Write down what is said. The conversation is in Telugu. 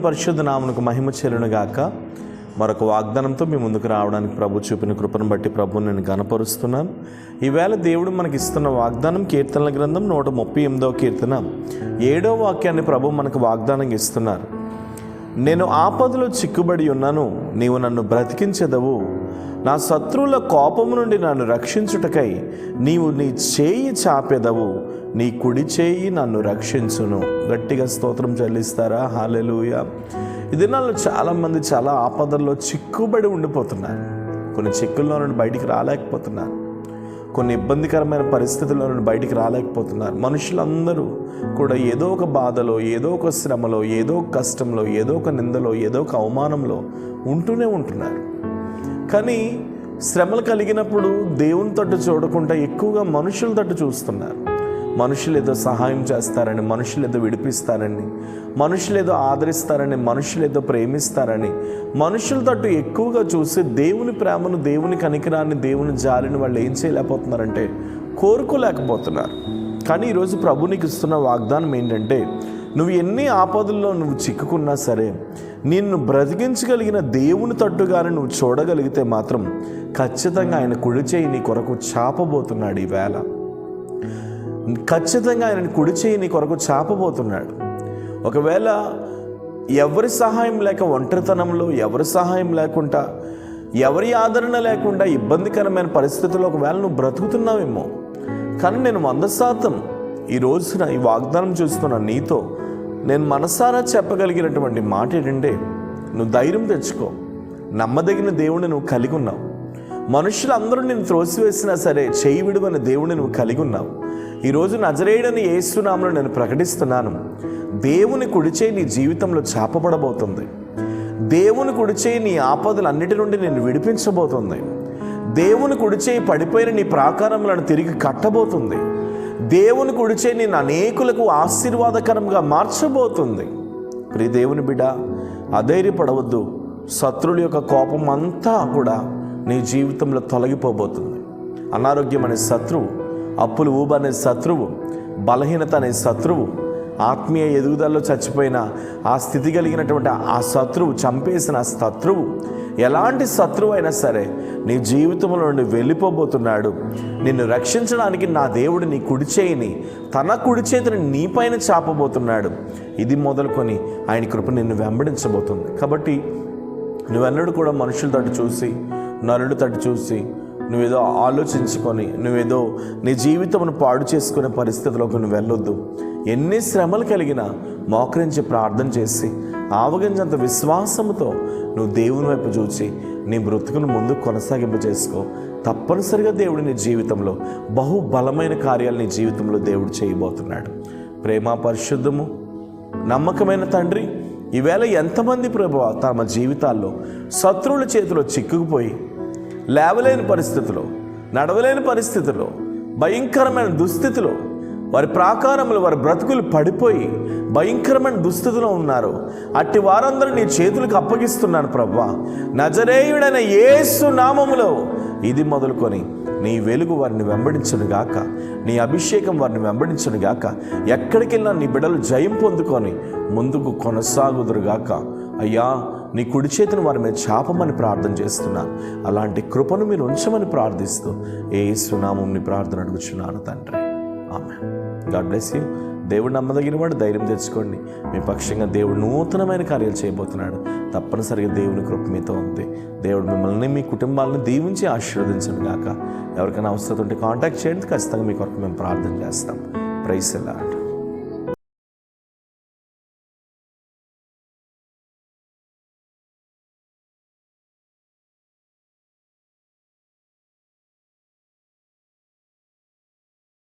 పరిశుద్ధ నామమునకు మహిమ చెల్లును గాక. మరొక వాగ్దానంతో మీ ముందుకు రావడానికి ప్రభు చూపిన కృపను బట్టి ప్రభువుని నేను గణపరుస్తున్నాను. ఈవేళ దేవుడు మనకి ఇస్తున్న వాగ్దానం కీర్తనల గ్రంథం 138వ కీర్తన 7వ వాక్యాన్ని ప్రభు మనకు వాగ్దానంగా ఇస్తున్నారు. నేను ఆపదలో చిక్కుబడి ఉన్నాను, నీవు నన్ను బ్రతికించెదవు. నా శత్రువుల కోపము నుండి నన్ను రక్షించుటకై నీవు నీ చేయి చాపెదవు, నీ కుడి చేయి నన్ను రక్షించును. గట్టిగా స్తోత్రం చెల్లిస్తారా? హల్లెలూయా. ఈ దినాల్లో చాలామంది చాలా ఆపదల్లో చిక్కుబడి ఉండిపోతున్నారు. కొన్ని చిక్కుల్లో నుండి బయటికి రాలేకపోతున్నారు. కొన్ని ఇబ్బందికరమైన పరిస్థితుల్లో నుండి బయటికి రాలేకపోతున్నారు. మనుషులందరూ కూడా ఏదో ఒక బాధలో, ఏదో ఒక శ్రమలో, ఏదో ఒక కష్టంలో, ఏదో ఒక నిందలో, ఏదో ఒక అవమానంలో ఉంటూనే ఉంటున్నారు. కానీ శ్రమలు కలిగినప్పుడు దేవుని తట్టు చూడకుండా ఎక్కువగా మనుషుల తట్టు చూస్తున్నారు. మనుషులు ఏదో సహాయం చేస్తారని, మనుషులు ఏదో విడిపిస్తారని, మనుషులు ఏదో ఆదరిస్తారని, మనుషులు ఏదో ప్రేమిస్తారని మనుషుల తట్టు ఎక్కువగా చూసి దేవుని ప్రేమను, దేవుని కనికరాన్ని, దేవుని జాలిని వాళ్ళు ఏం చేయలేకపోతున్నారంటే కోరుకోలేకపోతున్నారు. కానీ ఈరోజు ప్రభు నీకు ఇస్తున్న వాగ్దానం ఏంటంటే, నువ్వు ఎన్ని ఆపదల్లో నువ్వు చిక్కుకున్నా సరే, నిన్ను బ్రతికించగలిగిన దేవుని తట్టుగానే నువ్వు చూడగలిగితే మాత్రం ఖచ్చితంగా ఆయన కుడి చేయి నీ కొరకు చాపబోతున్నాడు. ఈవేళ ఖచ్చితంగా ఆయన కుడి చేయి నీ కొరకు చాపబోతున్నాడు. ఒకవేళ ఎవరి సహాయం లేక, ఒంటరితనంలో ఎవరి సహాయం లేకుండా, ఎవరి ఆదరణ లేకుండా ఇబ్బందికరమైన పరిస్థితుల్లో ఒకవేళ నువ్వు బ్రతుకుతున్నావేమో. కానీ నేను 100% ఈ రోజున ఈ వాగ్దానం చూస్తున్న నీతో నేను మనసారా చెప్పగలిగినటువంటి మాట ఏంటంటే, నువ్వు ధైర్యం తెచ్చుకో. నమ్మదగిన దేవుడిని నువ్వు కలిగి ఉన్నావు. మనుషులందరూ నేను త్రోసివేసినా సరే చేయి విడువని దేవుడిని నువ్వు కలిగి ఉన్నావు. ఈరోజు నజరేయుడని యేసు నామములో నేను ప్రకటిస్తున్నాను, దేవుని కుడిచేయి నీ జీవితంలో చాపబడబోతుంది. దేవుని కుడిచేయి నీ ఆపదలన్నిటి నుండి నేను విడిపించబోతుంది. దేవుని కుడిచేయి పడిపోయిన నీ ప్రాకారములను తిరిగి కట్టబోతుంది. దేవుని కుడిచేయి నేను అనేకులకు ఆశీర్వాదకరంగా మార్చబోతుంది. ప్రియ దేవుని బిడ్డ, అధైర్యపడవద్దు. శత్రువుల యొక్క కోపం అంతా కూడా నీ జీవితంలో తొలగిపోబోతుంది. అనారోగ్యం అనే శత్రువు, అప్పులు ఊబ అనే శత్రువు, బలహీనత అనే శత్రువు, ఆత్మీయ ఎదుగుదలలో చచ్చిపోయిన ఆ స్థితి కలిగినటువంటి ఆ శత్రువు, చంపేసిన ఆ శత్రువు, ఎలాంటి శత్రువు అయినా సరే నీ జీవితంలో నుండి వెళ్ళిపోబోతున్నాడు. నిన్ను రక్షించడానికి నా దేవుడు నీ కుడి చేయిని, తన కుడి చేతిని నీపైన చాపబోతున్నాడు. ఇది మొదలుకొని ఆయన కృప నిన్ను వెంబడించబోతుంది. కాబట్టి నువ్వెన్నడూ కూడా మనుషుల తట్టు చూసి, నరుడి తట్టు చూసి, నువ్వేదో ఆలోచించుకొని, నువ్వేదో నీ జీవితమును పాడు చేసుకునే పరిస్థితిలోకి నువ్వు వెళ్ళొద్దు. ఎన్ని శ్రమలు కలిగినా మోకరించి ప్రార్థన చేసి, ఆవగించంత విశ్వాసంతో నువ్వు దేవుని వైపు చూచి నీ బ్రతుకును ముందుకు కొనసాగింపు చేసుకో. తప్పనిసరిగా దేవుడు నీ జీవితంలో బహుబలమైన కార్యాలు నీ జీవితంలో దేవుడు చేయబోతున్నాడు. ప్రేమ, పరిశుద్ధము, నమ్మకమైన తండ్రి, ఈవేళ ఎంతమంది ప్రభువా తమ జీవితాల్లో శత్రువుల చేతిలో చిక్కుకుపోయి లేవలేని పరిస్థితిలో, నడవలేని పరిస్థితిలో, భయంకరమైన దుస్థితిలో, వారి ప్రాకారములు, వారి బ్రతుకులు పడిపోయి భయంకరమైన దుస్థితిలో ఉన్నారు. అట్టి వారందరూ నీ చేతులకు అప్పగిస్తున్నాను ప్రభువా. నజరేయుడైన యేసు నామములో ఇది మొదలుకొని నీ వెలుగు వారిని వెంబడించును గాక, నీ అభిషేకం వారిని వెంబడించును గాక. ఎక్కడికి వెళ్ళినా నీ బిడ్డలు జయం పొందుకొని ముందుకు కొనసాగుదురుగాక. అయ్యా, నీ కుడి చేతిని వారి మీద చాపమని ప్రార్థన చేస్తున్నాను. అలాంటి కృపను మీరు ఉంచమని ప్రార్థిస్తూ యేసు నామమున ప్రార్థన అడుగుచున్నాను తండ్రి. ఆమేన్. God bless you. దేవుడు నమ్మదగిన వాడు. ధైర్యం తెచ్చుకోండి. మీ పక్షంగా దేవుడు నూతనమైన కార్యాలు చేయబోతున్నాడు. తప్పనిసరిగా దేవుని కృప మీతో ఉంది. దేవుడు మిమ్మల్ని, మీ కుటుంబాలను దీవించి ఆశీర్వదించను గాక. ఎవరికైనా అవసరం ఉంటే కాంటాక్ట్ చేయండి. ఖచ్చితంగా మీ కొరకు మేము ప్రార్థన చేస్తాం. Praise the lord.